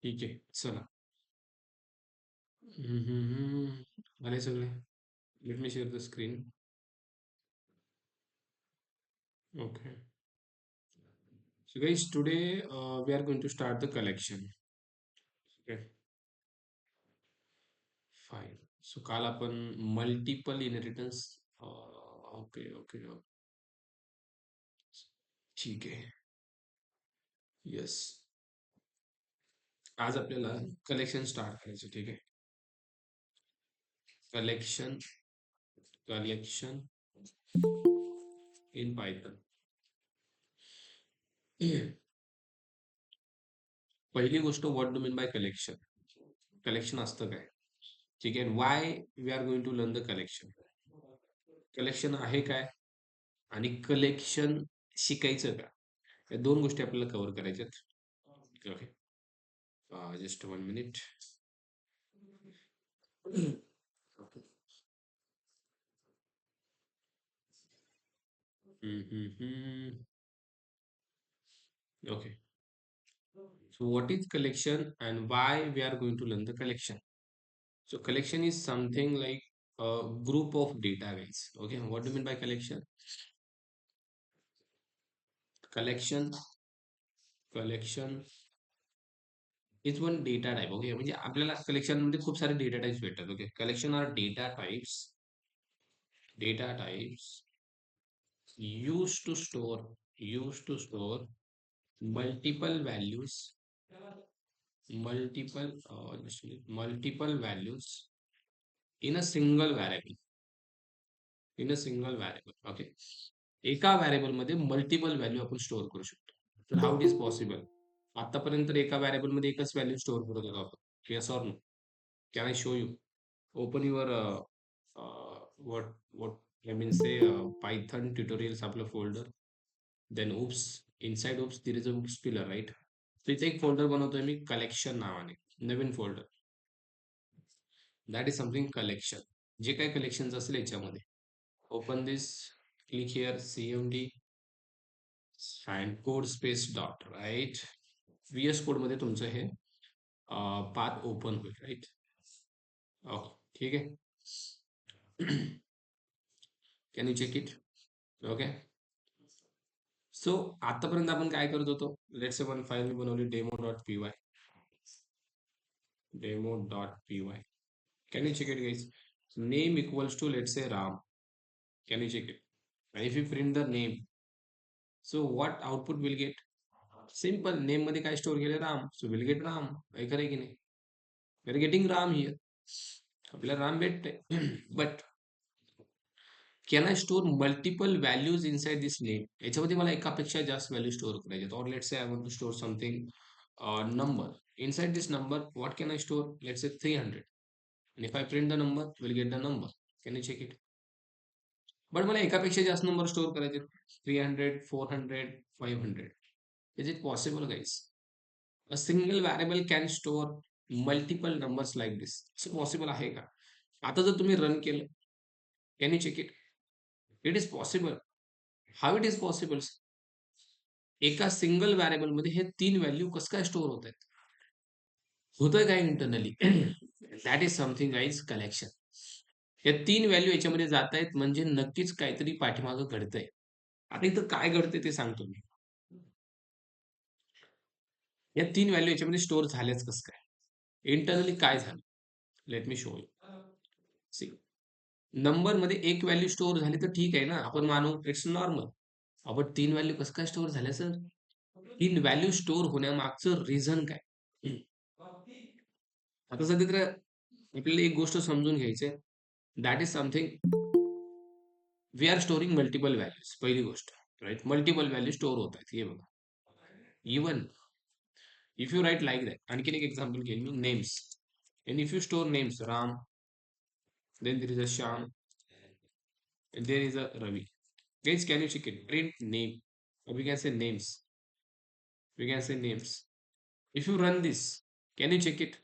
ठीक आहे. चला. हं, हं, हं. आले सगळे. Let me share the screen. Okay. So guys, today we are going to start the collection. Okay. Fine. So काल आपण मल्टिपल इनहेरिटन्स ओके ओके ठीक आहे. येस. आज आपल्याला कलेक्शन स्टार्ट करायचं. ठीक आहे. Collection collection in Python. पहिली गोष्ट, what do mean by collection. Collection असतं काय? ठीक आहे. Why we are going to learn the collection. Collection आहे काय आणि कलेक्शन शिकायचं का? या दोन गोष्टी आपल्याला कव्हर करायच्यात. Okay. Just 1 minute. Okay. Okay. So what is collection and why we are going to learn the collection? So collection is something like a group of data, guys. Okay, what do you mean by collection? Collection collection is one data type. Okay, म्हणजे आपल्याला collection मध्ये खूप सारे data types भेटतात. Okay, collection are data types used to store used to store multiple values multiple values in a single variable. Okay. एका variable मध्ये multiple value आपण store करू शकतो. तर हाऊ इट इज पॉसिबल? आतापर्यंत एका व्हेरिएबल मध्ये एकच व्हॅल्यू स्टोअर करत होतो आपण. Yes or no? Can I show you? Open your what what I mean say Python tutorials आपलं folder. Then oops, inside oops there is a oops pillar, right? तर इथे एक फोल्डर बनवतोय मी कलेक्शन नावाने. नवीन folder. That is something collection. जे काही कलेक्शन असेल याच्यामध्ये. Open this. Click here cmd and code space dot, right? VS code मध्ये तुमचं हे पाथ ओपन होईल, राईट? ओके. ठीक आहे. Can you check it? Okay. So आतापर्यंत आपण काय करत होतो? लेट्स से वन फाईल मी बनवली demo.py. demo.py. Can you check it, guys? Name equals to, let's say, Ram. Can you check it? And if you print the name, so what output will get? Simple. Name मध्ये काय store केलं? Ram. So we'll get Ram. काय खरं की नाही? We are getting Ram here. आपल्याला राम भेटते. But can I store multiple values inside this name? याच्यामध्ये मला एकापेक्षा जास्त व्हॅल्यू स्टोअर करायचे. Or let's say I want to store something number. Inside this number, what can I store? Let's say 300. And if I print the number, we'll get the number. Can you check it? But मला एकापेक्षा जास्त number store करायचे. 300, 400, 500. Is it possible, guys? A single variable can store multiple numbers like this. असं possible आहे का? आता जर तुम्ही रन केलं, can you check it? It is possible. How it is possible? एका सिंगल व्हेरिएबल मध्ये हे 3 व्हॅल्यू कसं काय स्टोअर होत आहेत? होतंय काय internally? That is something, guys, collection. या 3 व्हॅल्यू याच्यामध्ये जात आहेत म्हणजे नक्कीच काहीतरी पाठीमागं घडतंय. आता इथं काय घडतंय ते सांगतो मी. या 3 व्हॅल्यू याच्यामध्ये स्टोअर झाल्याच कसं काय? इंटरनली काय झालं? Let me show you. See, नंबरमध्ये एक व्हॅल्यू स्टोअर झाली तर ठीक आहे ना, आपण मानू इट्स नॉर्मल. आपण 3 व्हॅल्यू कसं काय स्टोअर झाल्या सर? 3 व्हॅल्यू स्टोअर होण्यामागचं रिझन काय? आता सध्या तर आपल्याला एक गोष्ट समजून घ्यायची आहे. That is something, we are storing multiple values. पहिली गोष्ट, राईट? मल्टिपल व्हॅल्यू स्टोअर होत आहेत. हे बघा. Even if you write like that. आणखीन एक एक्झाम्पल घेईन मी. Names. And if you store names, Ram, then there is a Sham, and there is a Ravi. Guys, can you check it? Print name, or we can say names. We can say names. If you run this, can you check it?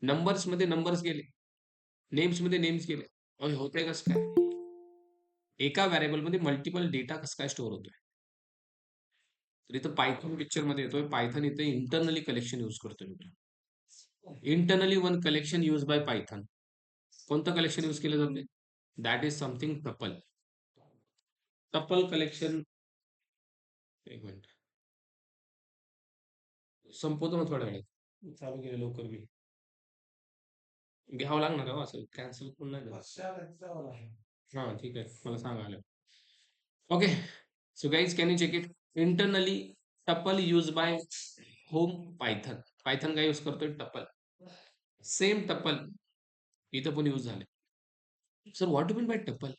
Numbers मध्ये numbers गेले, names मध्ये names गेले. अहो, हे होतंय कसं काय? एका variable मध्ये मल्टिपल डेटा कसं काय स्टोअर होतोय? तर इथं पायथन पिक्चर मध्ये येतोय. पायथन इथे इंटरनली कलेक्शन यूज करतोय मित्रांनो. Internally one collection use by Python. कोणतं कलेक्शन यूज केलं जाते? That is something tuple. Tuple collection. एक मिनिट, संपवतो मग थोड्या वेळात. चालू केलं लवकर मी. घ्यावं लागणार आहे हो असं, कॅन्सल पण नाही झालं. हां, ठीक आहे. मला सांगा आलं. Okay. So guys, can you check it? Internally, tuple used by whom? Python. Python काय यूज करतोय? tuple. सेम tuple इथं पण यूज झाले. Sir what do mean bye tuple?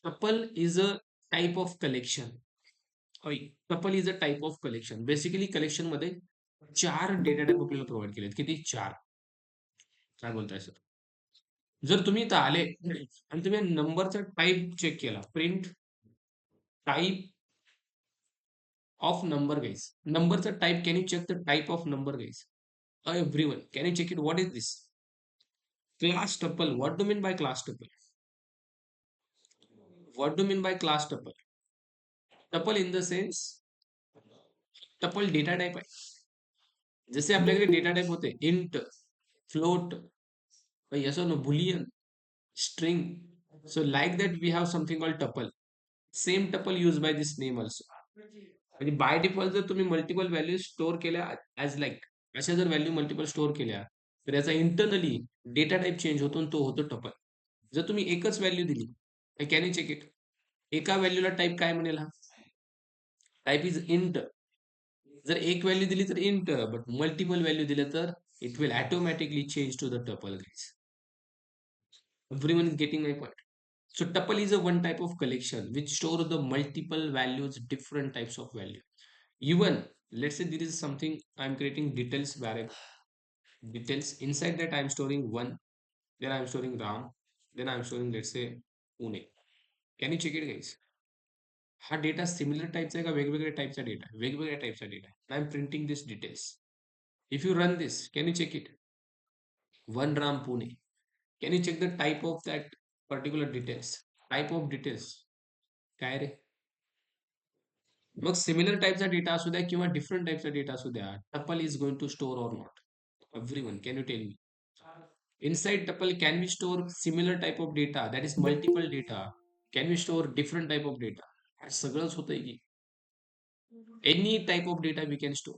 Tuple is a type of collection. होय. Tuple is a type of collection. Basically collection मध्ये 4 data type आपल्याला provide केलेत. किती? 4. काय बोलताय सर? जर तुम्ही इथं आले आणि तुम्ही नंबरचा टाइप चेक केला, print type of number guys. Number's a type. Can you check the type of number guys? Everyone, can you check it? What is this? Class tuple. What do you mean by class tuple? What do you mean by class tuple? Tuple in the sense tuple data type आहे. जसे आपल्याकडे data type होते int, float, yes or no, boolean, string. So like that we have something called tuple. Same tuple used by this name also. म्हणजे bye default जर तुम्ही multiple value store केल्या as like, अशा जर value multiple store केल्या तर याचा internally data type change होतो आणि तो होतो टपल. जर तुम्ही एकच व्हॅल्यू दिली, कॅन यू चेक इट? एका व्हॅल्यूला टाइप काय म्हणेल? हा टाइप इज इंट. जर एक व्हॅल्यू दिली तर इंट, बट मल्टिपल व्हॅल्यू दिलं तर it will automatically change to the tuple guys. Everyone is getting my point. So tuple is a one type of collection which store the multiple values, different types of value. Even let's say there is something I'm creating details variable. Details inside that I'm storing one, then I'm storing Ram, then I'm storing let's say Pune. Can you check it guys? हा data similar टाईपचा आहे का वेगवेगळ्या टाईपचा data? वेगवेगळ्या टाईपचा data. I am printing this details. If you run this, can you check it? One Ram Pune. Can you check the type of that particular details? Type of details काय रे? मग सिमिलर टाईपचा डेटा असू द्या किंवा डिफरंट टाईपचा डेटा असू द्या, tuple is going to store or not? Everyone, can you tell me? Inside tuple, can we store similar type of data, that is multiple data? Can we store different type of data? हे सगळंच होतंय की any type of data we can store.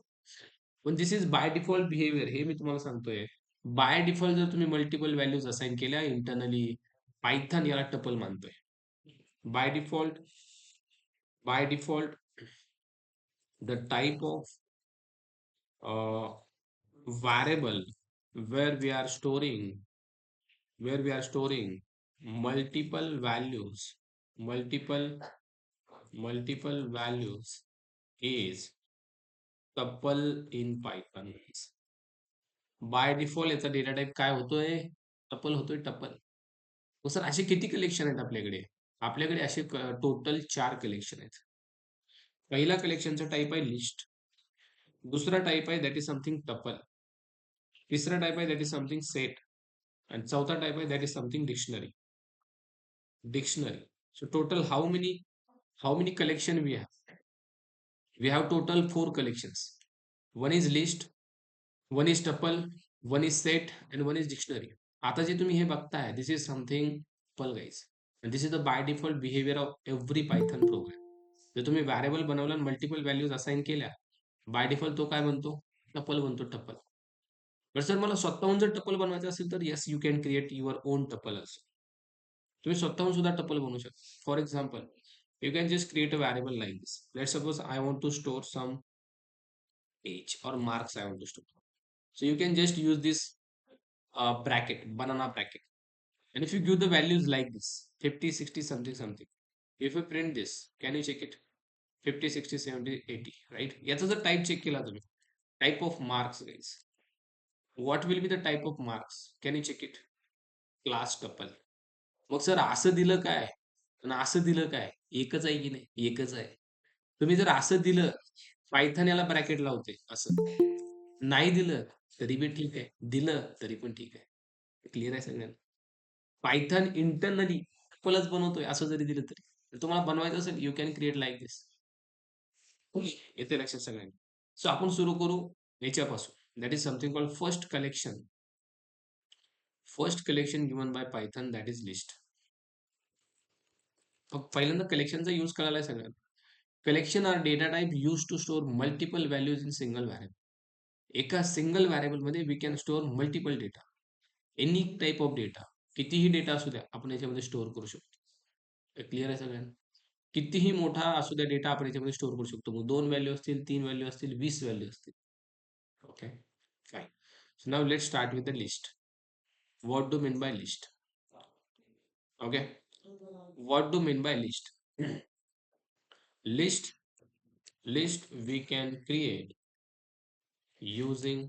पण this is by default behaviour. हे मी तुम्हाला सांगतोय. By default जर तुम्ही मल्टिपल व्हॅल्यूज असाइन केल्या इंटरनली, पायथन याला टपल मानतोय. By default, by default, the type of uh, variable where we are storing, where we are storing multiple values, multiple multiple values is tuple in Python. By default याचा data type काय होतोय? Tuple होतोय, tuple. मग sir असे किती collection आहेत आपल्याकडे? आपल्याकडे असे टोटल 4 कलेक्शन आहेत. पहिला कलेक्शनचा टाइप आहे लिस्ट. दुसरा टाइप आहे दॅट इज समथिंग टपल. तिसरा टाइप आहे दॅट इज समथिंग सेट. आणि चौथा टाइप आहे that is something dictionary. Dictionary. So total how many collection we have? We have total 4 collections. One is list, one is tuple, one is set and one is dictionary. आता जे तुम्ही हे बघताय, this is something tuple guys. and this is the by default behavior of every Python program. जर तुम्ही variable बनवला आणि multiple values assign केल्या, by default तो काय बनतो? टपल बनतो, टपल. बट सर मला स्वतःहून जर टपल बनवायचं असेल तर yes, you can create your own tuple also. तुम्ही स्वतःहून सुद्धा टपल बनवू शकता. For example, you can just create a variable like this. Let's suppose I want to store some age or marks I want to store. So you can just use this bracket, banana bracket. And if you give the values like this, 50, 60, something, something. If you print this, can you check it? 50, 60, 70, 80, right? याचा जर type check केला तुम्ही, type of marks guys, what will be the type of marks? Can you check it? Class tuple. मग sir असं दिलं काय आणि असं दिलं काय? एकच आहे की नाही? एकच आहे. तुम्ही जर असं दिलं, पायथन याला ब्रॅकेट लावते असं. नाही दिलं तरी बी ठीक आहे. दिलं तरी पण ठीक आहे. क्लिअर आहे सगळ्यांना? पायथन इंटरनली टपलच बनवतोय असं जरी दिलं तरी. तुम्हाला बनवायचं असेल, you can create like this. येते लक्षात सगळ्यांनी. सो आपण सुरू करू याच्यापासून. That is something called first collection. First collection given by Python that is list. पहिल्यांदा कलेक्शनचा यूज करायला आहे सगळ्यांना. Collection are data type use to store multiple values in single variable. एका सिंगल व्हॅरिएबलमध्ये we can store multiple data. Any type of data, कितीही data असू द्या आपण याच्यामध्ये स्टोअर करू शकतो. क्लिअर आहे सगळ्यांना? कितीही मोठा असू द्या डेटा आपण याच्यामध्ये स्टोअर करू शकतो. मग 2 व्हॅल्यू असतील, 3 व्हॅल्यू असतील, 20 व्हॅल्यू असतील. Okay, fine. So now let's start with the list. What do mean bye list? Okay, what do mean bye list? list list we can create using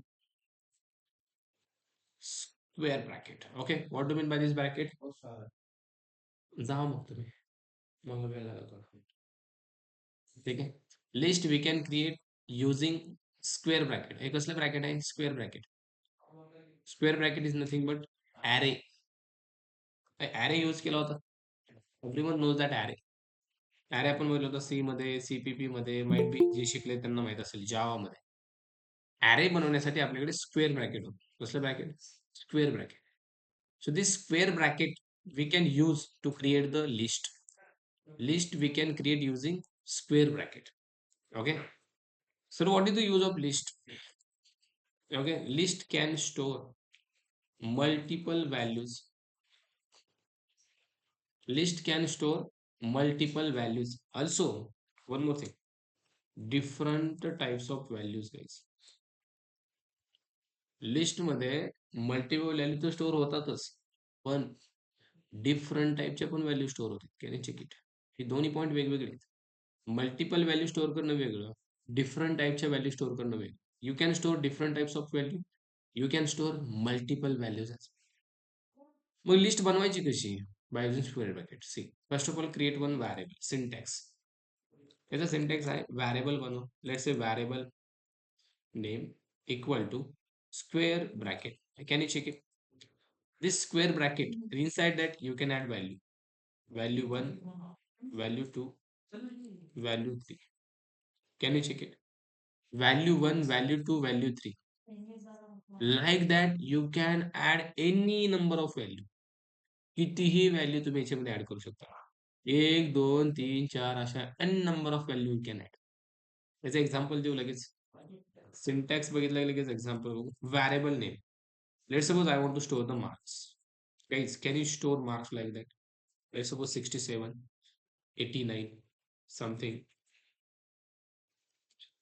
square bracket. Okay, what do you mean by this bracket? जा मग तुम्ही, मला वेळ लागला थोडा. ठीक आहे. List we can create using square bracket. हे कसलं ब्रॅकेट आहे? Square bracket. Square bracket is nothing but array. Array use केला होता. Everyone knows that array. Array आपण बोललो होतो सी मध्ये, सीपीपी मध्ये, माइट बी जे शिकले त्यांना माहित असेल जावा मध्ये. ॲरे बनवण्यासाठी आपल्याकडे स्क्वेअर ब्रॅकेट होतं. कसलं bracket? Square bracket. So this square bracket we can use to create the list. List we can create using square bracket. Okay. So what is the use of list? Okay, list can store multiple values. List can store multiple values. Also, one more thing, different types of values, guys. List मध्ये multiple value तर store होतातच, पण different टाईपच्या पण value store होतात. Can you check it? हे दोन्ही point वेगवेगळे आहेत. मल्टिपल व्हॅल्यू स्टोअर करणं वेगळं, डिफरंट टाईपच्या व्हॅल्यू स्टोअर करणं वेगळं. You can store different types of value, you can store multiple values. मग लिस्ट बनवायची कशी? By using square bracket. See, first of all create one variable. Syntax, याचा syntax आहे variable बनव. Let's say variable name equal to square bracket. Can you check it? This square bracket, inside that you can add value. Value 1, value 2, value 3. Can you check it? Value 1, value 2, value 3. Like that you can add any number of value. कितीही value तुम्ही याच्यामध्ये add करू शकता. 1, 2, 3, 4 अशा n number of value you can add. याचं example देऊ लगेच. Syntax बघितलं की लगेच एक्झाम्पल बघू. Variable name. Let's suppose I want to store the marks. Guys, can you store marks like that? Let's suppose 67, 89, something,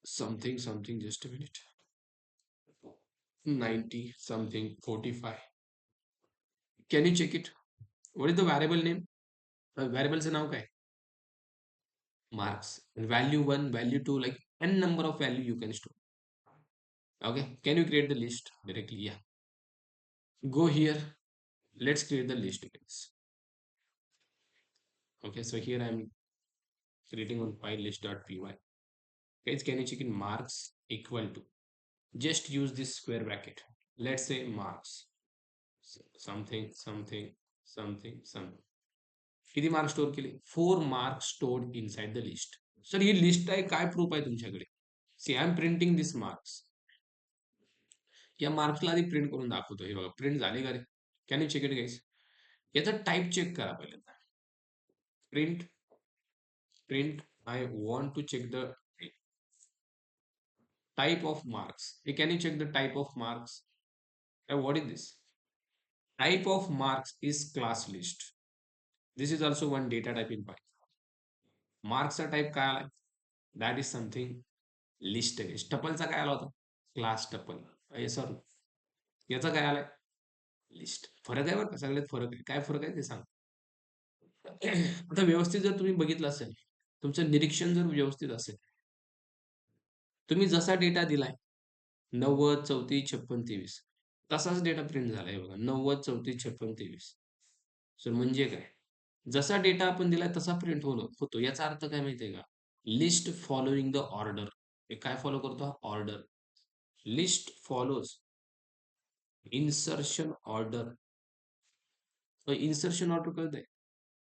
something, just a minute. 90, something, 45. Can you check it? What is the variable name? Variable से नाव काय? Marks. And value 1, value 2, like n number of value you can store. Okay. Can you create the list directly? Yeah. Go here. Let's create the list, guys. Okay. So here I'm creating on file list.py. Guys, can you check in marks equal to? Just use this square bracket. Let's say marks. Something, something, something, something. किती marks store केले? 4 marks stored inside the list. Sir he list आहे, काय proof आहे तुमच्याकडे? सी, आय am printing this marks. या मार्क्सला आधी print करून दाखवतो. हे बघा प्रिंट झाले का रे? Can you check it guys? याचा टाइप चेक करा पहिल्यांदा. Print, print, I want to check the type of marks. Hey, can you check the type of marks? What is this? Type of marks is class list. This is also one data type in Python. Marks चा type काय आलाय? That is something list आहे. टपलचा काय आला होता? Class tuple. Sorry, याचा काय आलाय? लिस्ट. फरक आहे बरं का, सगळ्यात फरक आहे. काय फरक आहे ते सांग. आता व्यवस्थित जर तुम्ही बघितलं असेल, तुमचं निरीक्षण जर व्यवस्थित असेल, तुम्ही जसा डेटा दिलाय 90, 34, 56, 23, तसाच डेटा प्रिंट झालाय बघा. 90, 34, 56, 23. सर म्हणजे काय? जसा डेटा आपण दिलाय तसा प्रिंट होतो. याचा अर्थ काय माहितीये का? List following the order. हे काय फॉलो करतो? Order. List follows insertion order. Insertion order कळतंय?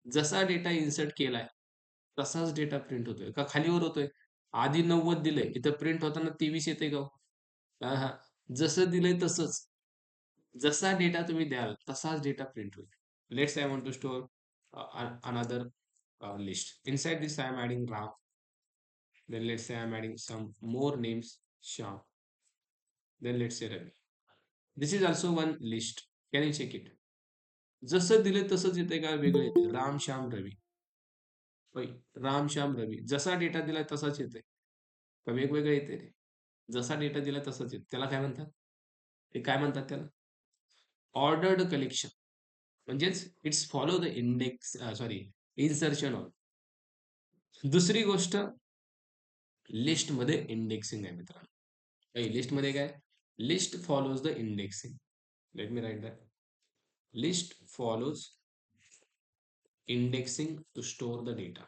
जसा डेटा इन्सर्ट केलाय तसाच डेटा प्रिंट होतोय का खालीवर होतोय? आधी 90 दिलंय, इथं प्रिंट होताना 23 येते का हो? हा, जसं दिलंय तसंच. जसा डेटा तुम्ही द्याल तसाच डेटा प्रिंट होईल. Let's say I want to store another list. Inside this I am adding Ram. Then let's say I am adding some more names, Sham. Then let's say Ravi. This is also one list. Can you check it? जसं दिलं तसंच येते का वेगळं येते? राम, श्याम, रवी. होय. राम, श्याम, रवी. जसा data दिलाय तसाच येते. का वेगवेगळं येते रे? जसा डेटा दिला तसाच येते. त्याला काय म्हणतात? ते काय म्हणतात त्याला? Ordered collection. म्हणजेच it's follow the index sorry insertion order. दुसरी गोष्ट लिस्टमध्ये इंडेक्सिंग आहे मित्रांनो. लिस्टमध्ये काय? List follows the indexing. Let me write that. List follows indexing to store the data.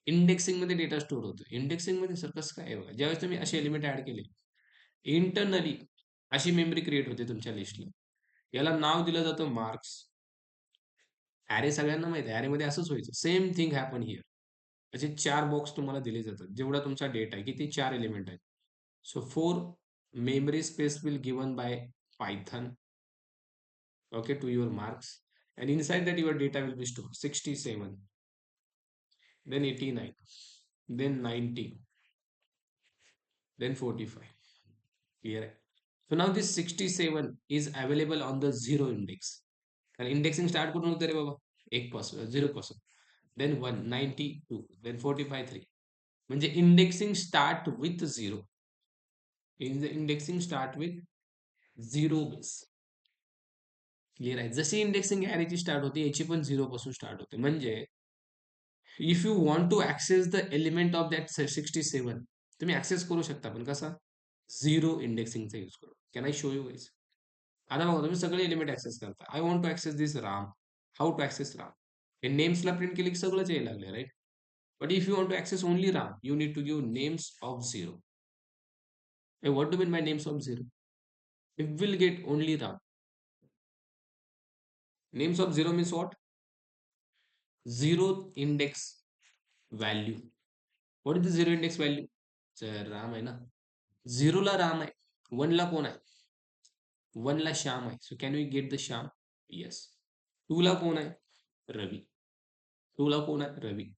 Indexing मध्ये डेटा स्टोअर होतो. इंडेक्सिंग मध्ये सर कसं काय आहे बघा, ज्यावेळेस तुम्ही असे एलिमेंट ऍड केले, इंटरनली अशी मेमरी क्रिएट होते तुमच्या लिस्टला. याला नाव दिलं जातं मार्क्स. ॲरे सगळ्यांना माहिती आहे, ॲरेमध्ये असंच व्हायचं. Same thing happen here. असे 4 बॉक्स तुम्हाला दिले जातात. जेवढा तुमचा डेटा आहे, किती 4 एलिमेंट आहेत. So 4 memory space will given by Python, okay, to your marks, and inside that your data will be stored 67, then 89, then 90, then 45. Clear? So now this 67 is available on the zero index. And indexing start करून होतं रे बाबा 1 पासून 0 पासून, then 1 92, then 45 3. म्हणजे indexing start with 0. In the indexing start with 0 base. Clear आहे. जशी indexing ॲरेची start होते याची पण 0 पासून स्टार्ट होते. म्हणजे if you want to access the element of that 67 तुम्ही ऍक्सेस करू शकता, पण कसा? 0 इंडेक्सिंगचा यूज करू. Can I show you guys? आता बघा तुम्ही सगळे एलिमेंट ऍक्सेस करता. I want to access this Ram. How to access Ram? हे नेम्सला प्रिंट केले की सगळंच यायला लागले, right? But if you want to access only Ram, you need to give names of 0. What do mean bye names of 0? It will get only RAM. Names of 0 means what? Zero index value. What is the zero index value? Sir Ram आहे ना. 0 ला राम आहे. 1 ला कोण आहे? 1 ला श्याम आहे. So can we get the Shyam? Yes. 2 ला कोण आहे? रवी. 2 ला कोण आहे? रवी.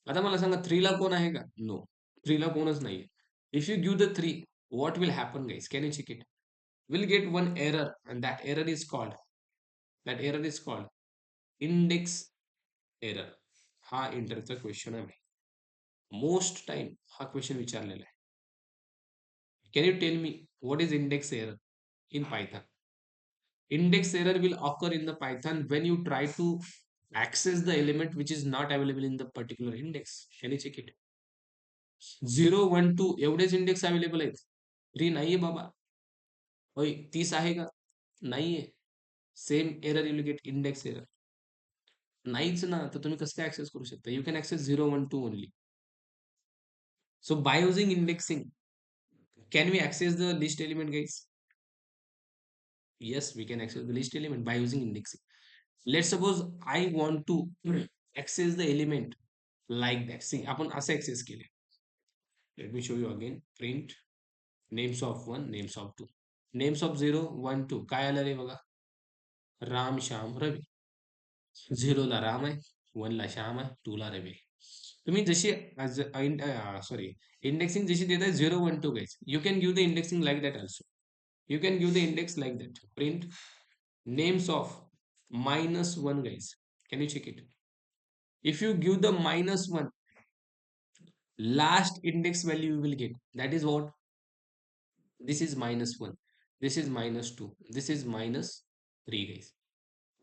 आता मला सांगा 3 ला कोण आहे का? नो. 3 ला कोणच नाहीये. If you give the 3, what will happen guys? Can you check it? We'll get one error, and that error is called index error. हा इंटरचा क्वेश्चन आहे. मोस्ट टाइम हा क्वेश्चन विचारलेला आहे. Can you tell me what is index error in Python? Index error will occur in the Python when you try to access the element which is not available in the particular index. Can you check it? 0, 1, 2 एवढेच index available आहेत. 3 नाहीये बाबा. होय 30 आहे का? नाहीये. Same error you will get, index error. नाहीच ना, तर तुम्ही कसं काय ऍक्सेस करू शकता? You can access 0, 1, 2 only. So by using indexing, can we access the list element, guys? Yes, we can access the list element by using indexing. Let's suppose I want to access the element like that. See, आपण असं access केले. Let me show you again. Print names of 1, names of 2. Names of 0, 1, 2. काय आलं रे बघा? राम, श्याम, रवी. 0 ला राम आहे, 1 ला श्याम आहे, 2 ला रवी आहे. तुम्ही जशी सॉरी indexing जशी देताय 0, 1, 2 guys. You can give the indexing like that also. You can give the index like that. Print names of -1 guys. Can you check it? If you give the -1, last index value you will get. That is what? This is -1. This is -2. This is -3 guys.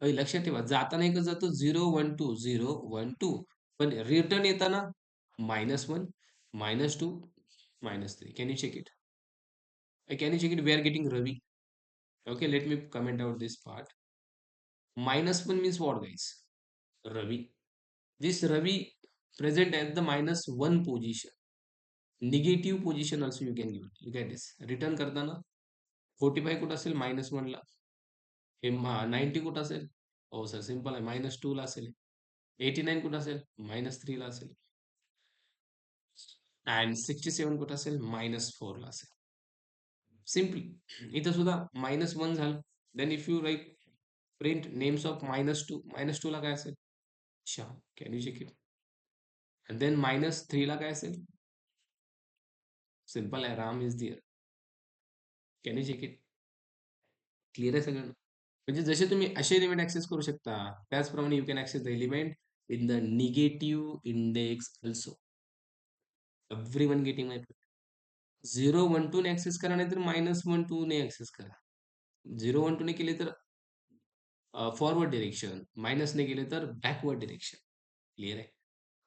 लक्षात ठेवा, जाताना एकच जातो 0, 1, 2, 0, 1, 2. पण return येताना -1, -2, -3. Can you check it? Can you check it? We are getting Ravi. Okay, let me comment out this part. -1 means what, guys? Ravi. This Ravi present at the -1 position. Negative position also you can give it. Look at this. Return करताना 45 कुठं असेल? -1 ला. हे 90 कुठं असेल? हो sir simple आहे. -2 ला असेल. 89 कुठं असेल? -3 ला असेल. अँड 67 कुठं असेल? -4 ला असेल. सिम्पली. इथं सुद्धा -1 झालं. Then if you like print names of -2, -2 ला काय असेल? Shyam. Can you check it? And then -3 ला काय असेल? सिंपल आहे, Ram is there. Can you check it? Clear आहे सगळ्यांना? म्हणजे जसे तुम्ही असे एलिमेंट ऍक्सेस करू शकता, त्याचप्रमाणे you can access the element in the negative index also. Everyone getting my point? 0 1 2 ने ऍक्सेस करा, नाहीतर -1 2 ने ऍक्सेस करा. 0 1 2 ने केले तर फॉरवर्ड डिरेक्शन, मायनस ने केले तर बॅकवर्ड डिरेक्शन. क्लिअर आहे?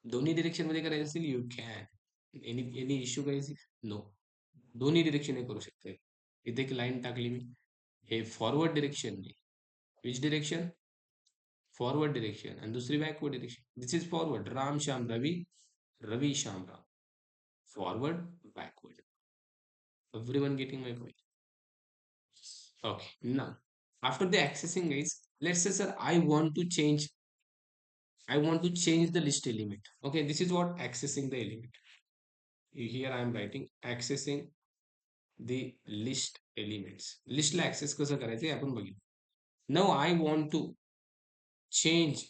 दोन्ही डिरेक्शन मध्ये करायचं असेल, you can. Any any issue काही? नो. दोन्ही डिरेक्शन करू शकते. इथे एक लाईन टाकली मी. हे forward direction, which direction? Forward direction, आणि दुसरी backward direction. This is forward, Ram Shyam Ravi, Ravi Shyam Ram. Forward, backward. Everyone getting my point? Okay. Now, after the accessing, guys, let's say, sir, I want to change the list element. Okay, this is what accessing the element. Here I am writing accessing the list elements. List ला access कसं करायचं हे आपण बघितलं. Now I want to change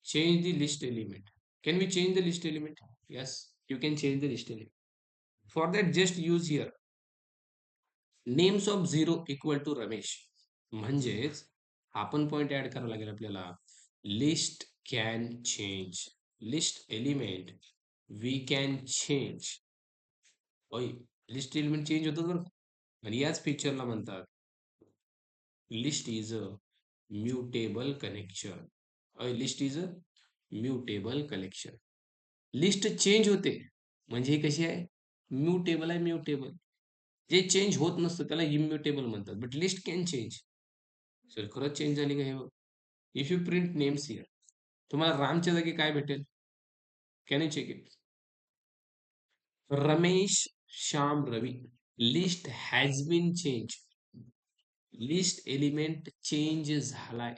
change the list element. Can we change the list element? Yes, you can change the list element. For that, just use here names of 0 equal to Ramesh. म्हणजेच आपण point add करावा लागेल आपल्याला. List can change, list element we can change. होय, list element change होतं बरं. आणि याच फीचरला म्हणतात list is a mutable connection. List is a mutable collection. List change होते म्हणजे ही कशी आहे? म्युटेबल आहे, म्युटेबल. जे चेंज होत नसतं त्याला इम्युटेबल म्हणतात. But list can change. Sir खरंच चेंज झाली का हे बघ. If you print names here, तुम्हाला रामच्या जागी काय भेटेल? Can you check it? Ramesh Shyam Ravi. List has been change. List element change झालाय.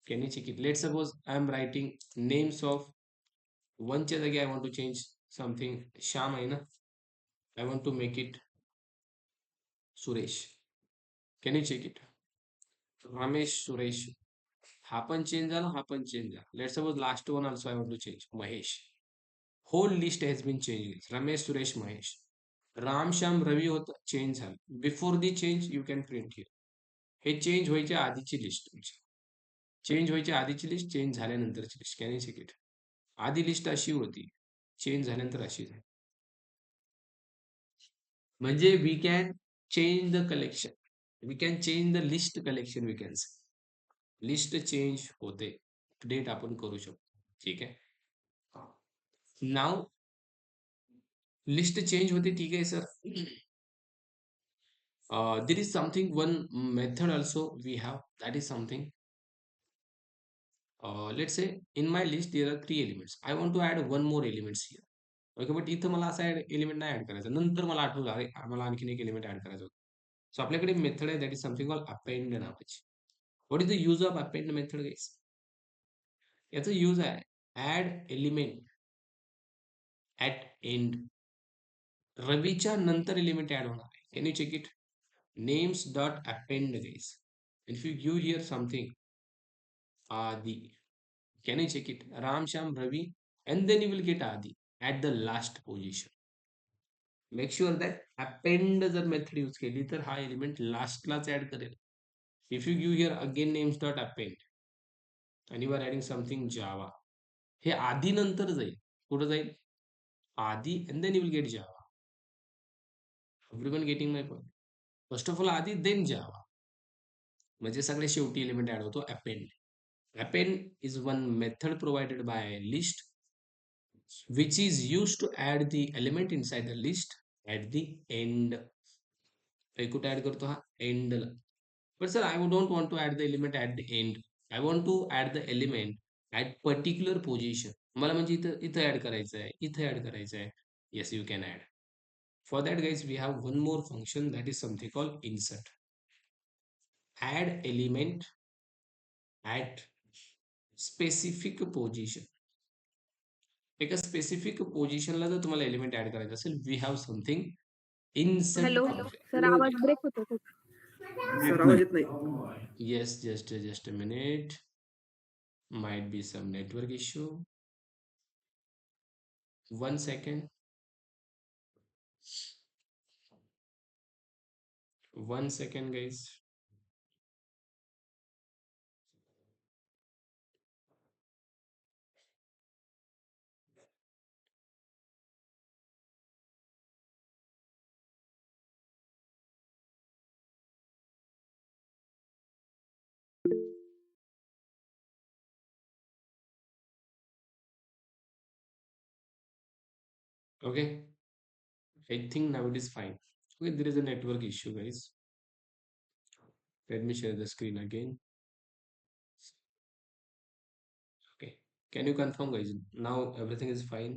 Can you check it? Let suppose I am writing names of 1 च्या जागी I want to change something. Shyam आहे ना, I want to make it Suresh. Can you check it? Ramesh Suresh. हा पण change झाला, हा पण चेंज झाला. Let suppose last one also I want to change Mahesh. Whole list has been change. Ramesh Suresh Mahesh. Ram Shyam Ravi होतं, चेंज झालं. Before the change you can print here. हे change व्हायच्या आधीची लिस्ट तुमची. चेंज व्हायच्या आधीची लिस्ट, चेंज झाल्यानंतरची list. Can you check it? आधी लिस्ट अशी होती, चेंज झाल्यानंतर अशी झाली. म्हणजे we can change the collection, we can change the list collection. We can say list change होते, अपडेट आपण करू शकतो. ठीक आहे. नाव लिस्ट चेंज होते, ठीक आहे sir. there is something, one method also we have, that is something, let's say in my list there are 3 elements. I want to add one more elements here. Okay, but इथं मला असा element नाही add करायचा. नंतर मला आठवलं, अरे मला आणखीन एक एलिमेंट ऍड करायचा होता. सो आपल्याकडे मेथड आहे, that is something call append नावाची. What is the use of append method guys? याचं यूज आहे ऍड एलिमेंट ऍट एंड. रवीच्या नंतर एलिमेंट ऍड होणार आहे. Can you check it? Names dot append guys. If you give here something Adi. Can you check it? Ram, Sham, Ravi, and then you will get Adi at the last position. Make sure that append जर method use केली तर हा element लास्टलाच add करेल. If you give here again names dot append आणि you are adding something Java, हे आधी नंतर जाईल. कुठं जाईल? आधी, and then you will get Java. Everyone getting my point? First of all आधी, देन जावा. म्हणजे सगळे शेवटी एलिमेंट ऍड होतो append. Append is one method provided by list which is used to add the element inside the list at the end. हे कुठे add करतो? हा एंडला. But sir I don't want to add the element at the end. I want to add the element at particular position. मला म्हणजे इथं इथं add करायचं आहे, इथं ऍड करायचं आहे. Yes, you can add. For that guys we have one more function, that is something called insert. Add element at specific position. एका स्पेसिफिक पोझिशनला जर तुम्हाला एलिमेंट ऍड करायचं असेल, we have something insert hello sir, function. आवाज break होतो खूप. Sir आवाज येत नाही. Yes, just a minute. Might be some network issue. 1 second. 1 second, guys. Okay. I think now it is fine. Okay, there is a network issue, guys. Let me share the screen again. Okay. Can you confirm, guys? Now everything is fine.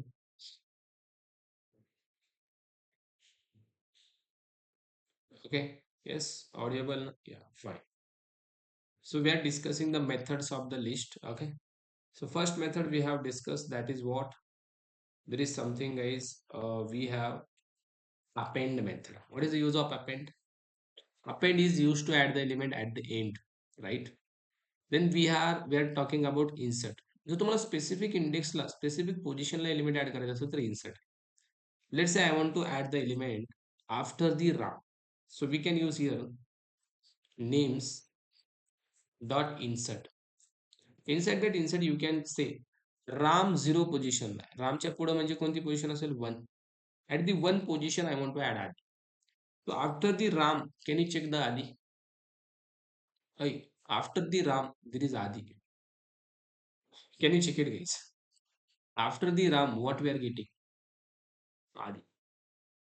Okay. Yes. Audible. Yeah. Fine. So we are discussing the methods of the list. Okay. So first method we have discussed, that is what? There is something, guys. We have append method. What is the use of append? Append is used to add the element at the end, right? Then we are talking about insert. जर तुम्हाला specific इंडेक्सला specific पोझिशनला element add करायचं असेल तर insert. Let's say I want to add the element after the Ram. So we can use here names dot insert. Inside that insert you can say Ram 0 पोझिशनला. रामच्या पुढे म्हणजे कोणती पोझिशन असेल? 1. At the 1 position I want to add आधी. So after the Ram, can you check the Adi? Hey, after the Ram, there is Adi. Can you check it, guys? After the Ram, what we are getting? Adi.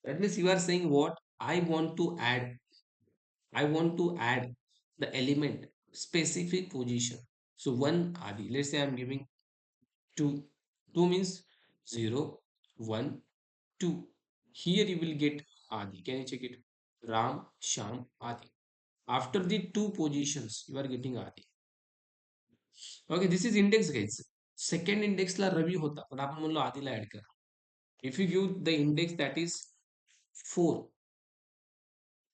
That means you are saying what? I want to add. I want to add the element specific position. So one Adi. Let's say I'm giving 2. 2 means 0, 1, 2. Here you will get Adi. Can you check it? Ram, Sham, Adi. After the 2 positions, you are getting Adi. Okay, this is index घ्यायचं. Second इंडेक्सला रवी होता, पण आपण म्हणलो आधीला add करा. If you give the index that is 4,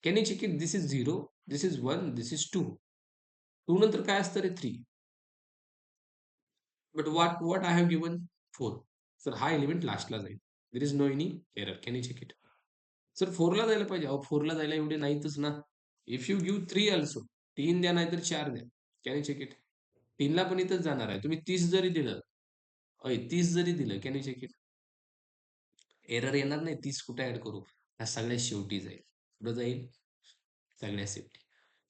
can you check it? This is 0, this is 1, this is 2. 2 नंतर काय असतं रे? 3. But what I have given? 4. Sir हा एलिमेंट लास्टला जाईल. There is no any error. Can you check it? Sir 4ला जायला पाहिजे. अहो 4ला जायला एवढे नाहीतच ना. इफ यू गिव्ह 3 ऑल्सो, 3 द्या नाहीतर 4 द्या. Can you check it? 3ला पण इथंच जाणार आहे. तुम्ही 30 जरी दिलं, 30 जरी दिलं, can you check it? Error येणार नाही. 30 कुठे ऍड करू? ह्या सगळ्यात शेवटी जाईल. कुठं जाईल? सगळ्यात शेवटी.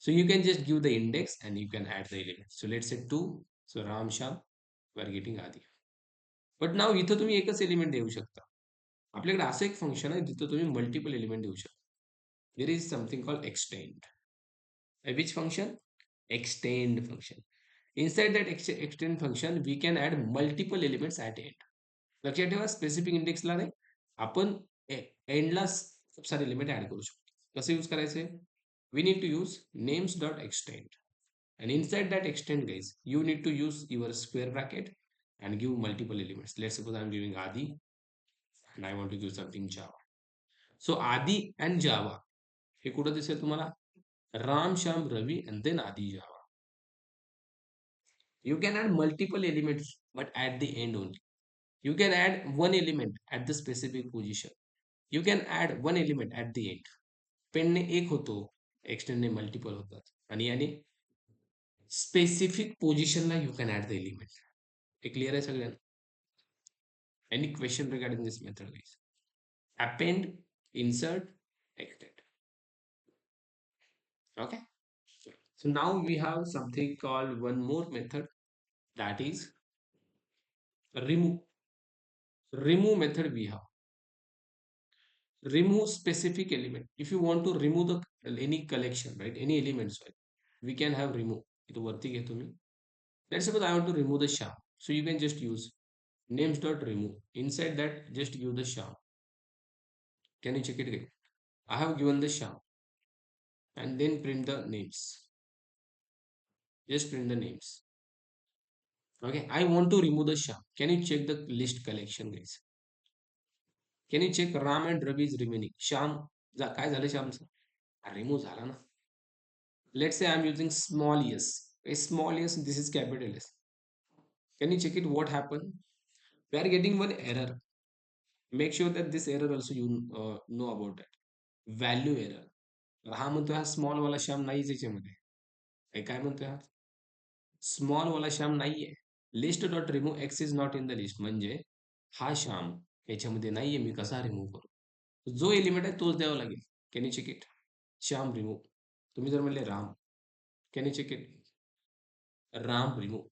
So you can just give the index and you can add the element. So let's say 2. So Ram Shyam we are getting आधी. बट नाव इथं तुम्ही एकच एलिमेंट देऊ शकता. आपल्याकडे असं एक फंक्शन आहे जिथं तुम्ही मल्टिपल एलिमेंट देऊ शकता. There is something called extend. Which function? Extend function. Inside that extend function we can add multiple elements at end. लक्षात ठेवा, स्पेसिफिक इंडेक्सला नाही, आपण एंडला खूप सारे एलिमेंट ऍड करू शकतो. कसं यूज करायचे? We need to use names dot extend. And inside that extend, guys, you need to use your square bracket and give multiple elements. Let's suppose I'm giving Adi and I want to give something Java. So Adi and Java, हे कुठं दिसेल तुम्हाला? Ram, Sham, Ravi and then Adi Java. You can add multiple elements but at the end only. You can add one element at the specific position. You can add one element at the end. पेनने एक होतो, एक्सटेंडने multiple होतात. आणि याने specific पोझिशनला you can add the element. हे clear आहे सगळ्यांना? Any question regarding this method, guys? Append, insert, extend. Okay. So now we have something called one more method, that is remove. Remove method we have. Remove specific element. If you want to remove the any collection, right? Any elements, right? We can have remove. इथं वरती घेतो मी. Let's suppose I want to remove the sham. So you can just use names dot remove. Inside that, just give the sham. Can you check it again? I have given the sham and then print the names. Just print the names. Okay, I want to remove the Sham. Can you check the list collection, guys? Can you check Ram and Ravi is remaining? Sham, काय झालं श्यामचं? Remove झाला ना. Let's say I'm using small s. A small s, this is capital S. Can you check it? What happened? We are getting one error. Make sure that this error also you know about it. Value error. हा म्हणतो हा small वाला श्याम नाहीच याच्यामध्ये. हे काय म्हणतोय हा? Small वाला श्याम नाहीये. List dot remove x is not in the list. म्हणजे हा श्याम याच्यामध्ये नाहीये. मी कसा रिमूव्ह करू? जो एलिमेंट आहे तोच द्यावा लागेल. Can you check it? Shyam remove. तुम्ही जर म्हणले Ram, can you check it? Ram remove.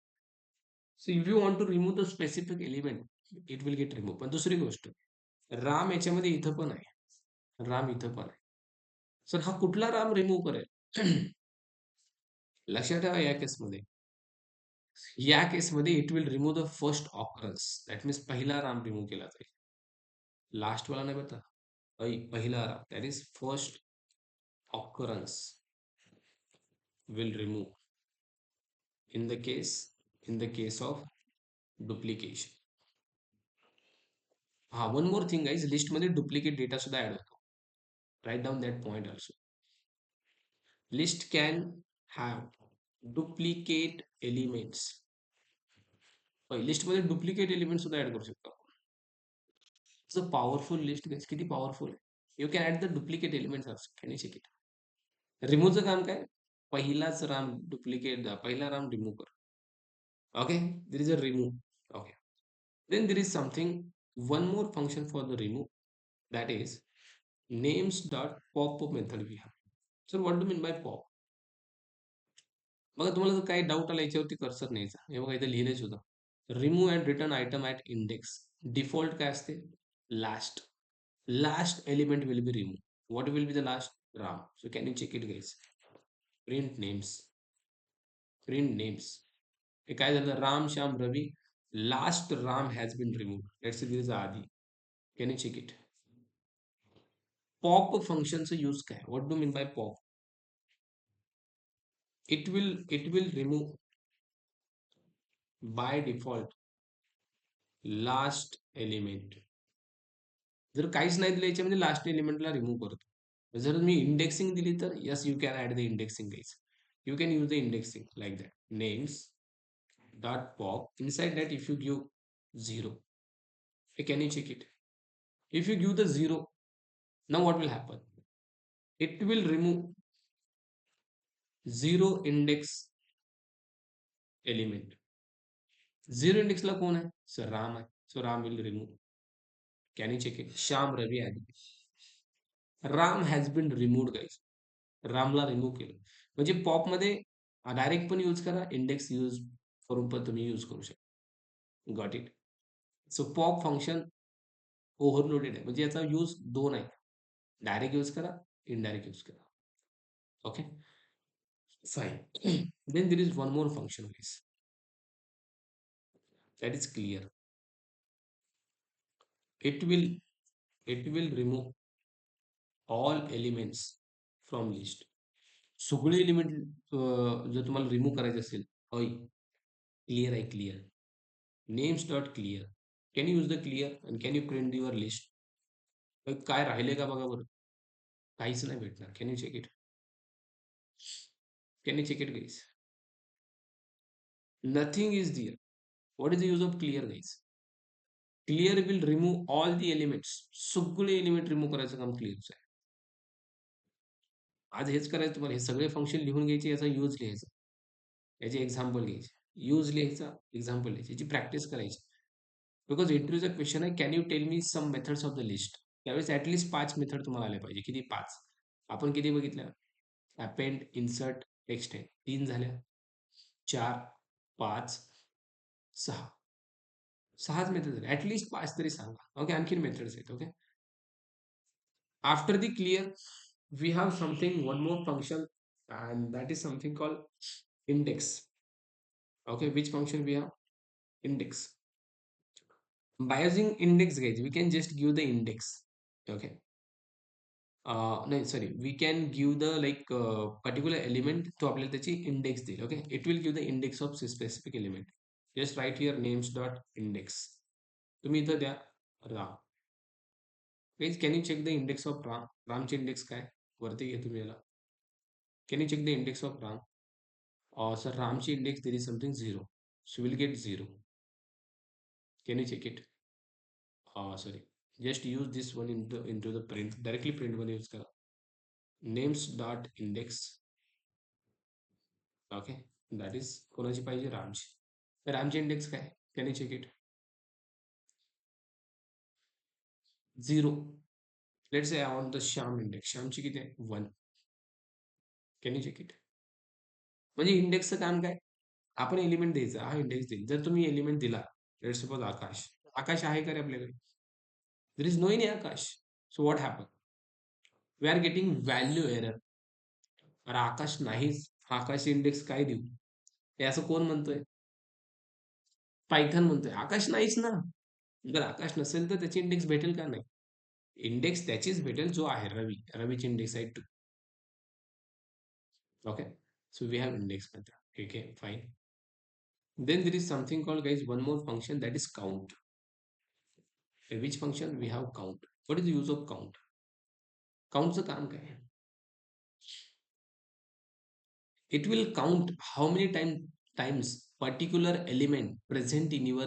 So if you want to remove the specific element, it will get remove. पण दुसरी गोष्ट, राम याच्यामध्ये इथं पण आहे. राम इथं पण आहे. सर हा कुठला राम रिमूव्ह करेल? लक्षात ठेवा या केसमध्ये it will remove the first occurrence. That means पहिला राम रिमूव्ह केला जाईल. लास्ट वाला नाही बता. पहिला Ram, that is first occurrence will remove in the case of duplication. हा, one more thing guys, list मध्ये डुप्लिकेट डेटा सुद्धा ऍड होतो. Right down that point also. List can have duplicate elements. List मध्ये duplicate element सुद्धा add करू शकतो. It's a powerful list guys. किती powerful आहे. You can add the duplicate elements also. Can you check it? रिमूव्हचं काम काय? पहिलाच राम डुप्लिकेट, पहिला राम रिमूव्ह कर. Okay, there is a remove. Okay, then there is something, one more function for the remove, that is names dot pop up method we have. So what do you mean by pop? बघा, तुम्हाला जर काही doubt आला याच्यावरती cursor न्यायचा. हे बघा इथे लिहिलंय सुद्धा. Remove and return item at index. Default काय असते? Last. Last element will be remove. What will be the last? Ram. So can you check it guys? Print names. Print names. हे काय झालं? Ram, Shyam, Ravi. Last Ram has been removed. Let's say this is Adi. Can you check it? Pop फंक्शनचं use काय? What do mean by pop? it will remove by default last element. जर काहीच नाही दिलं याच्यामध्ये, लास्ट एलिमेंटला रिमूव्ह करतो. जर मी इंडेक्सिंग दिली तर yes, you can add the indexing guys. You can use the indexing like that. Names dot pop. Inside that, if you give 0, can you check it? If you give the 0, now what will happen? It will remove 0 index element. 0 index ला कोण आहे? Sir Ram आहे. So Ram will remove. Can you check it? Shyam, Ravi, Adi. Ram has been removed guys. रामला remove केलं. म्हणजे pop मध्ये direct पण use करा, इंडेक्स यूज करून पण तुम्ही यूज करू शकता. Got it? So pop function overloaded आहे. म्हणजे याचा यूज दोन आहे. डायरेक्ट यूज करा, इनडायरेक्ट यूज करा. Okay, fine. Then there is one more function, guys, that is clear. It will it will remove all elements from list. सगळे element जर तुम्हाला रिमूव्ह करायचे असेल, होय, क्लिअर आहे. Clear. Names dot clear. Can you use the clear and can you print your list? काय राहिले का बघा बरं. काहीच नाही भेटणार. Can you check it? Can you check it guys? Nothing is there. What is the use of clear guys? Clear will remove all the elements. सगळे element remove करायचं काम क्लिअरचं आहे. आज हेच करायचं तुम्हाला. हे सगळे फंक्शन लिहून घ्यायचे, याचा यूज लिहायचा, याचे एक्झाम्पल घ्यायचे, यूज लिहायचा, एक्झाम्पल लिहायची, याची प्रॅक्टिस करायची. बिकॉज इंटरव्ह्यूचा क्वेश्चन आहे, can you tell me some methods of the list? त्यावेळेस ऍटलीस्ट 5 मेथड तुम्हाला आल्या पाहिजे. किती? 5. आपण किती बघितल्या? Append, insert, extend. 3 झाल्या. 4, 5, 6. 6च मेथड. ऍटलीस्ट 5 तरी सांगा. ओके, आणखीन मेथड्स आहेत. Okay, after the clear, we have something, one more function, and that is something called index. Okay, which function we have? Index. By using index, guys, we can just give the index. Okay, no, sorry, we can give the like particular element, तो आपल्याला त्याची index देईल. Okay, it will give the index of specific element. Just write here names dot index. तुम्ही इथं द्या Ram. Guys can you check the index of Ram? रामचे index काय? वरती घे तुम्ही याला. Can you check the index of Ram? Sir रामची index there is something 0. So we'll get 0. Can you check it? Sorry. Just use this one into the print. Directly print one use करा. Names dot index. Okay. That is कोणाची पाहिजे? रामची. रामची index काय? Can you check it? 0. Let's say I want the Shyam index. श्यामची किती आहे? 1. Can you check it? म्हणजे इंडेक्सचं काम काय? आपण एलिमेंट द्यायचा, हा इंडेक्स देईल. जर तुम्ही एलिमेंट दिला, लेट्स सपोज आकाश. आकाश आहे का रे आपल्याकडे? There is no any Akash. So what happen? We are getting value error. अरे आकाश नाहीच, आकाश इंडेक्स काय देऊ? हे असं कोण म्हणतोय? पायथन म्हणतोय. आकाश नाहीच ना. जर आकाश नसेल तर त्याची इंडेक्स भेटेल का? नाही. इंडेक्स त्याचीच भेटेल जो आहे रवी. रवीची इंडेक्स आहे 2. Okay. So we have index method. ठीक आहे, fine. Then there is something called, guys, one more function, that is count. Which function? We have count. What is the use of count? Countचं काम काय आहे? It will count how many times particular element present in your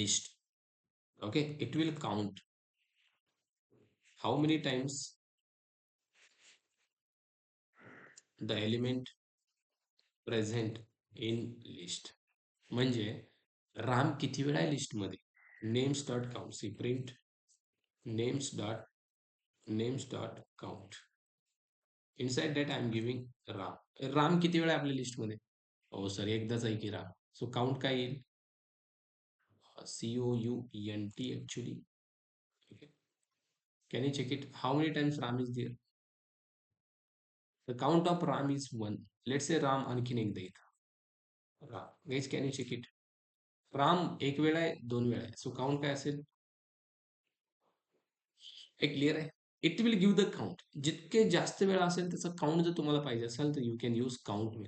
list. Okay, it will count how many times the element present in list. म्हणजे राम किती वेळा आहे list मध्ये? Names dot count. See print names dot count. Inside that I am giving Ram. Ram किती वेळा आहे आपल्या लिस्टमध्ये? हो सर, एकदाच आहे की राम. सो काउंट काय येईल? COUNT actually. Okay. Can you check it? How many times Ram is there? The count of Ram is 1. Let's say Ram आणखीन एकदा येतं. Ram. Guys, can you check it? Ram एक वेळा आहे, 2 वेळा आहे. सो काउंट काय असेल? हे क्लिअर आहे? It will give the count. जितके जास्त वेळा असेल त्याचं काउंट जर तुम्हाला पाहिजे असेल तर you can use count.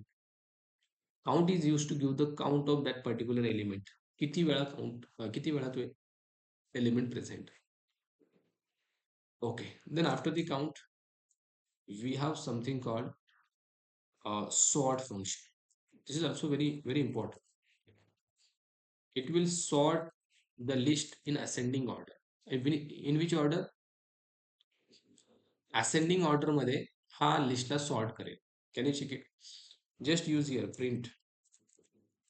Count is use to give the count of that particular element. किती वेळा काउंट, किती वेळा तो element present. Okay, then after the count, we have something called sort function. This is also very, very important. It will sort the list in ascending order. In which order? Ascending order मध्ये हा लिस्टला sort करेल. Can you check it? Just use here print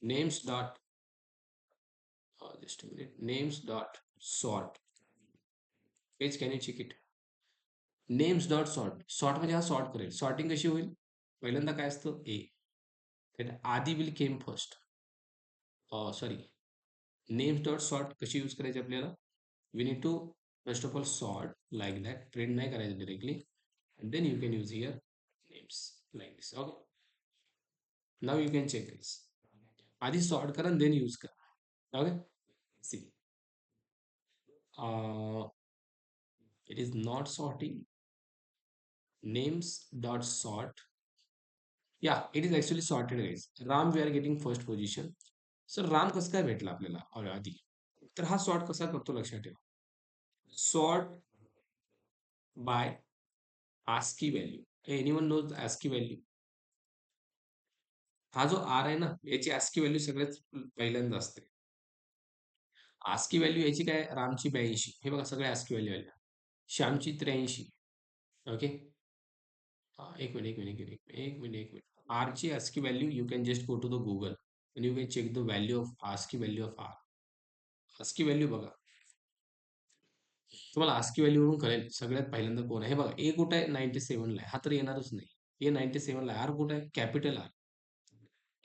names dot just a minute, names dot sort. Guys, can you check it? Names dot sort. Sort म्हणजे हा sort करेल. Sorting कशी होईल? पहिल्यांदा काय असतं? A. Then आधी will came first. Sorry, names dot sort कशी यूज करायची आपल्याला? We need to first of all sort like that. Print नाही करायचं directly, and then you can use here names like this. Okay. Now you can check this. आधी sort करा and then use करा. Okay. See. It is not sorting. Names dot sort. Yeah, it is actually sorted, guys. Ram, we are getting first position. Sir Ram कसं काय भेटला आपल्याला आधी? तर हा सॉर्ट कसा करतो लक्षात ठेवा. Sort by ASCII value. Anyone knows ASCII value? हा जो आर आहे ना, याची ASCII व्हॅल्यू सगळ्यात पहिल्यांदा असते. ASCII व्हॅल्यू याची काय? रामची 82. हे बघा सगळे ASCII व्हॅल्यू आल्या. श्यामची 83. ओके. एक मिनिट. आर ची ASCII value you can just go to the Google and you can check the value of ASCII value of R. ASCII value बघा. तुम्हाला ASCII व्हॅल्यू वरून कळेल सगळ्यात पहिल्यांदा कोण आहे. हे बघा, ए कुठं आहे? 97 ला आहे. हा तर येणारच नाही. ए 97 ला आहे. आर कुठं आहे? Capital R.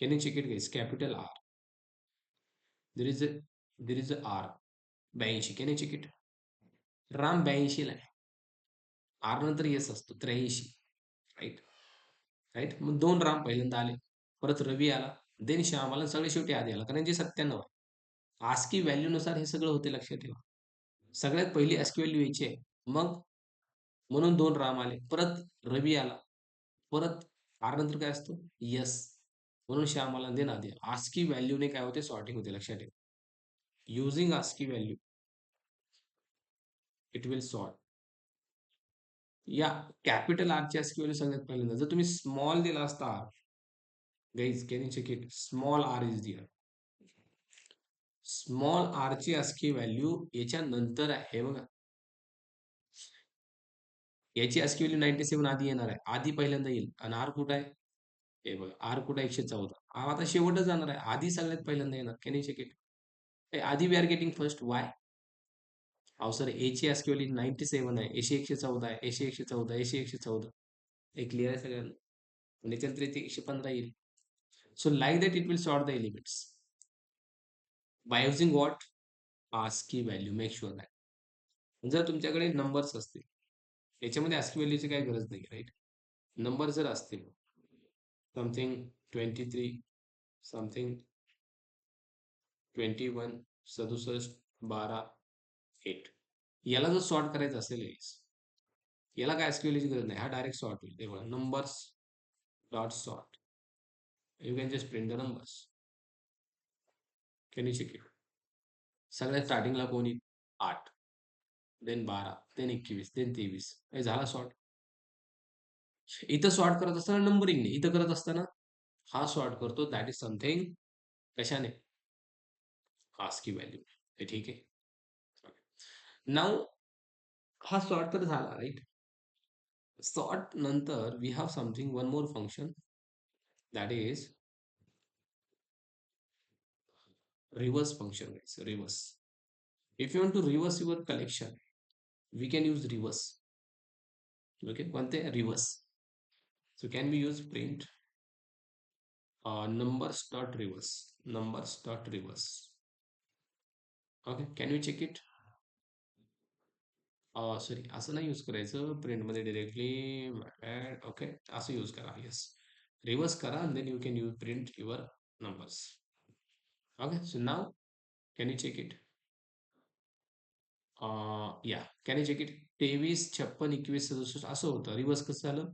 Can you check it guys? Capital R. there is a R 82. Can you check it? Ram 82 ला आहे. आर नंतर येस असतो 83. राईट. राईट. मग 2 राम पहिल्यांदा आले, परत रवी आला, देन श्याम आला, सगळे शेवटी आधी आला, कारण जे 97 आहे. ASCII व्हॅल्यू नुसार हे सगळं होते, लक्षात ठेवा. सगळ्यात पहिली ASCII व्हॅल्यू यायची आहे, मग म्हणून 2 राम आले, परत रवी आला, परत आर नंतर काय असतो? यस. म्हणून श्यामाला दे ना दे. आस्की व्हॅल्यूने काय होते, सॉर्टिंग होते. लक्षात ठेवा. Using ASCII value it will sort. या कॅपिटल आरची आस्की व्हॅल्यू सगळ्यात पहिल्यांदा, जर तुम्ही स्मॉल दिला असता, guys can you check it, small R is there. Small R ची आस्की व्हॅल्यू याच्या नंतर आहे, हे बघा. याची आस्की व्हॅल्यू 97 आधी येणार आहे, आधी पहिल्यांदा येईल. आणि आर कुठं आहे, हे बघा, आर कुठं आहे, 114. आता शेवटच जाणार आहे, आधी सगळ्यात पहिल्यांदा येणार. Can you check it. आधी we are getting first. Why? अहो सर, एची आस्की व्हॅल्यू 97 आहे, एशी 114 आहे, एशी 114, एशी 114. हे क्लिअर आहे सगळ्यांना. आणि त्याच्यानंतर इथे 115 येईल. So like that it will sort the elements by using what, ASCII value. Make sure that. जर तुमच्याकडे नंबर्स असतील, याच्यामध्ये आस्की व्हॅल्यूची काही गरज नाही, राईट. नंबर जर असतील, समथिंग 23, समथिंग 21, 67, 12, 8, याला जर सॉर्ट करायचं असेल, याला काय आस्की व्हॅल्यूची गरज नाही, हा डायरेक्ट सॉर्ट होईल. तेव्हा numbers dot sort, you can just print the numbers. Can you check it. सगळ्यात स्टार्टिंगला कोणी 8, देन 12, देन 21, देन 23, हे झाला सॉर्ट. इथं सॉर्ट करत असताना नंबरिंगने, इथं करत असताना हा सॉर्ट करतो. दॅट इज समथिंग कशाने, आस्की व्हॅल्यू. हे ठीक आहे. नाव हा सॉर्ट तर झाला, राईट. सॉर्ट नंतर we have something one more function, that is reverse function, guys. Reverse. If you want to reverse your collection, we can use reverse. Okay, कोणते, reverse. So can we use print numbers dot reverse, numbers dot reverse. Okay, can we check it? Sorry, असं नाही use करायचं प्रिंटमध्ये directly. Okay, असं use करा. Yes, reverse करा and then you can use print your numbers. Okay, so now can you check it? या, can you check it. 23, 56, 21, 67 असं होतं. Reverse कसं झालं,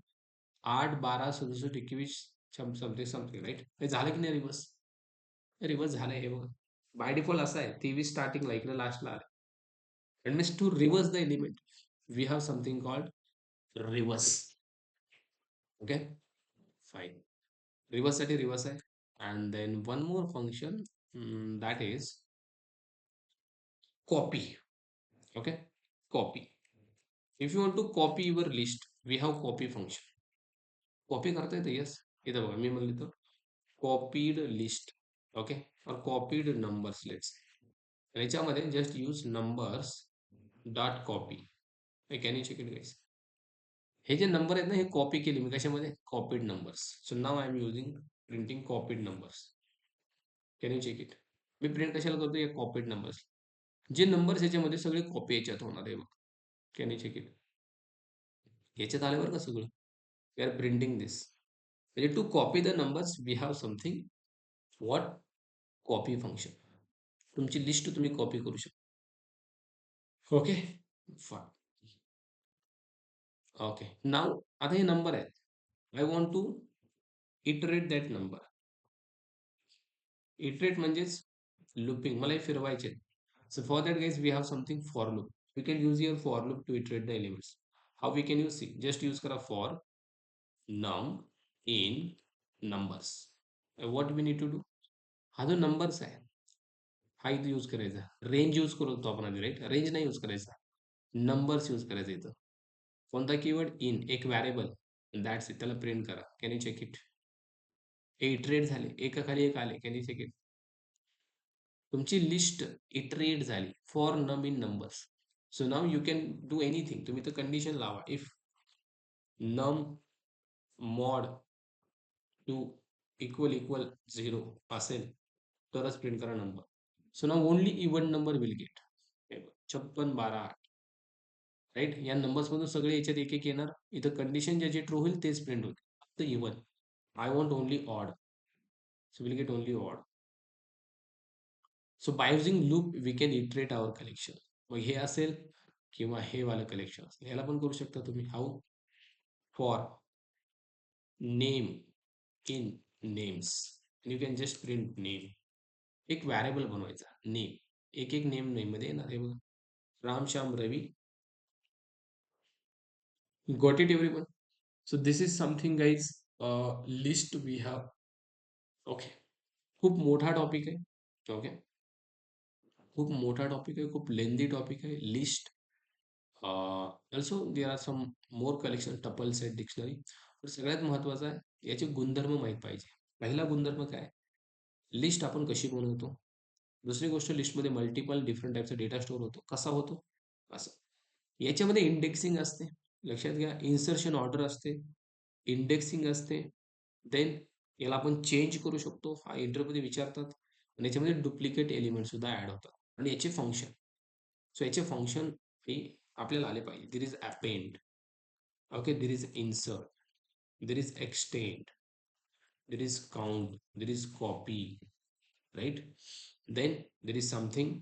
8, 12, 67, 21, समथिंग समथिंग, राईट. हे झालं की नाही रिव्हर्स? रिव्हर्स झालंय, हे बघा. बाय डिफॉल्ट असं आहे, 23 स्टार्टिंगला, इकडे लास्टला आलं. It means to reverse the element we have something called reverse. Okay, fine. Reverse साठी रिव्हर्स आहे. And then one more function, that is copy. Okay, copy. If you want to copy your list, we have copy function. Copy करता येतं, yes. इथं बघा, मी म्हणलं तर copied list. Okay, और कॉपीड नंबर्स, लेट्स. याच्यामध्ये just use numbers dot copy. Can you check it, guys. Hey J number आहेत ना, हे कॉपी केले मी कशामध्ये, copied numbers. So now I am using printing copied numbers. Can you check it. मी print कशाला करतो, या कॉपीड नंबर्स. जे नंबर्स याच्यामध्ये सगळे कॉपी याच्यात होणार आहे, बघ. Can you check it. याच्यात आल्यावर का सगळं, वी आर प्रिंटिंग दिस. म्हणजे to copy the numbers we have something what, copy function. तुमची लिस्ट तुम्ही कॉपी करू शकता. Okay, fine. ओके, नाव आता हे नंबर आहेत. I want to iterate that number. Iterate म्हणजेच लुपिंग, मला हे फिरवायचे. So for that guys we have something for loop. We can use your for loop to iterate the elements. How we can use, see, just use करा for num in numbers. What we need to do, हा जो numbers आहे हा इथं use करायचा. Range use करतो आपण आधी, राईट. रेंज नाही यूज करायचा, नंबर्स यूज करायचा. इथं कोणता कीवर्ड, इन, एक व्हॅरिएबल, दॅट्स इट. त्याला प्रिंट करा. Can you check it. Iterate झाले, एकाखाली एक आले. Can you check it. तुमची लिस्ट इटरेट झाली for num in numbers. So now you can do anything. तुम्ही तर कंडिशन लावा, if num mod two equal equal 0 असेल तरच प्रिंट करा number. So now only even number will get. 56, 12, 8, right. या numbers मधून सगळे याच्यात एक एक येणार. इथं कंडिशन ज्याची ट्रू होईल तेच प्रिंट होईल, फक्त even. I want only odd, so will get only odd. So by using loop we can iterate our collection. मग हे असेल किंवा हे वालं कलेक्शन असेल, याला पण करू शकता तुम्ही. How, for name in names. You can just print name. एक व्हॅरिएबल बनवायचा नेम. एक एक नेम मध्ये येणार आहे बघा. राम श्याम रवी. Got it, everyone? So this is something, guys, list we have. Okay. खूप मोठा टॉपिक आहे. ओके. खूप मोठा टॉपिक आहे, खूप लेंदी टॉपिक आहे. List. Also there are some more collection tuples आहेत डिक्शनरी. पण सगळ्यात महत्त्वाचं आहे याचे गुणधर्म माहीत पाहिजे. पहिला गुणधर्म काय? लिस्ट आपण कशी बनवतो. दुसरी गोष्ट, लिस्टमध्ये मल्टिपल डिफरंट टाईपचा डेटा स्टोअर होतो. कसा होतो? असं. याच्यामध्ये इंडेक्सिंग असते. लक्षात घ्या. इन्सर्शन ऑर्डर असते. इंडेक्सिंग असते. देन याला आपण चेंज करू शकतो. हा इंटरव्ह्यूमध्ये विचारतात. आणि याच्यामध्ये डुप्लिकेट एलिमेंट सुद्धा ॲड होतात. आणि याचे फंक्शन. सो याचे फंक्शन हे आपल्याला आले पाहिजे. There is append. Okay. There is insert. There is extend. There is count. There is copy. Right. Then there is something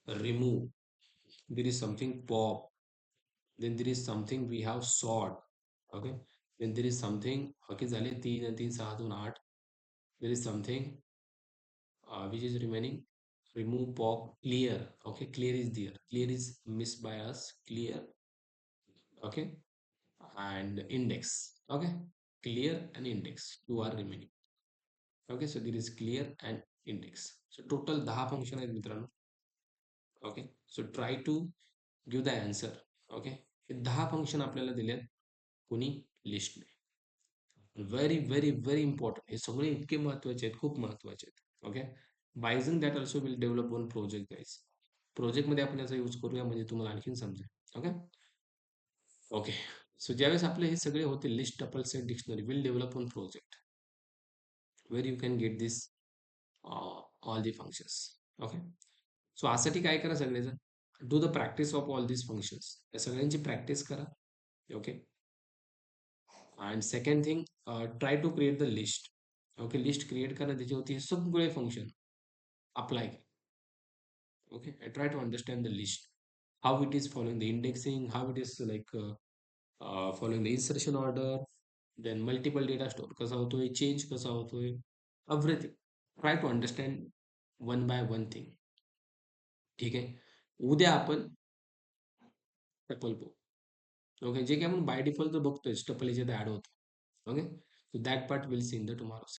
remove. There is something pop. Then there is something we have sort. Okay. Then there is something, okay, झाले 3 आणि 3 6 2 8. There is something which is remaining. Remove, pop, clear. Okay, clear is there. Clear is missed by us. Clear. Okay. And index. Okay. Clear and index, two are remaining. Okay, so there is clear and index. So total 10 function आहेत मित्रांनो. Okay. So try to give the answer. Okay. हे 10 function आपल्याला दिलेत कोणी? लिस्टने. Very very very important. हे सगळे इतके महत्वाचे आहेत, खूप महत्वाचे आहेत. Okay. By using that also will develop one project, guys. प्रोजेक्टमध्ये आपण याचा यूज करूया म्हणजे तुम्हाला आणखीन समजेल. ओके. ओके. सो ज्यावेळेस आपले हे सगळे होते list, tuple, set, dictionary, will develop one project where you can get this all the functions. Okay. So यासाठी काय करा सगळेजण? Do the practice of all these functions. या सगळ्यांची प्रॅक्टिस करा. Okay. And second thing, try to create the list. Okay. List create करा, त्याच्यावरती हे सगळे फंक्शन अप्लाय करा. Okay. I try to understand the list, how it is following the indexing, how it is like following the insertion order, then multiple data store कसा होतोय, change कसा होतोय, everything. Try to understand one by one thing. ठीक आहे. उद्या आपण tuple बघू. Okay. जे काही आपण बाय डिफॉल्ट बघतोय टपल याच्यात ऍड होतं. Okay. So that part will see in the tomorrow.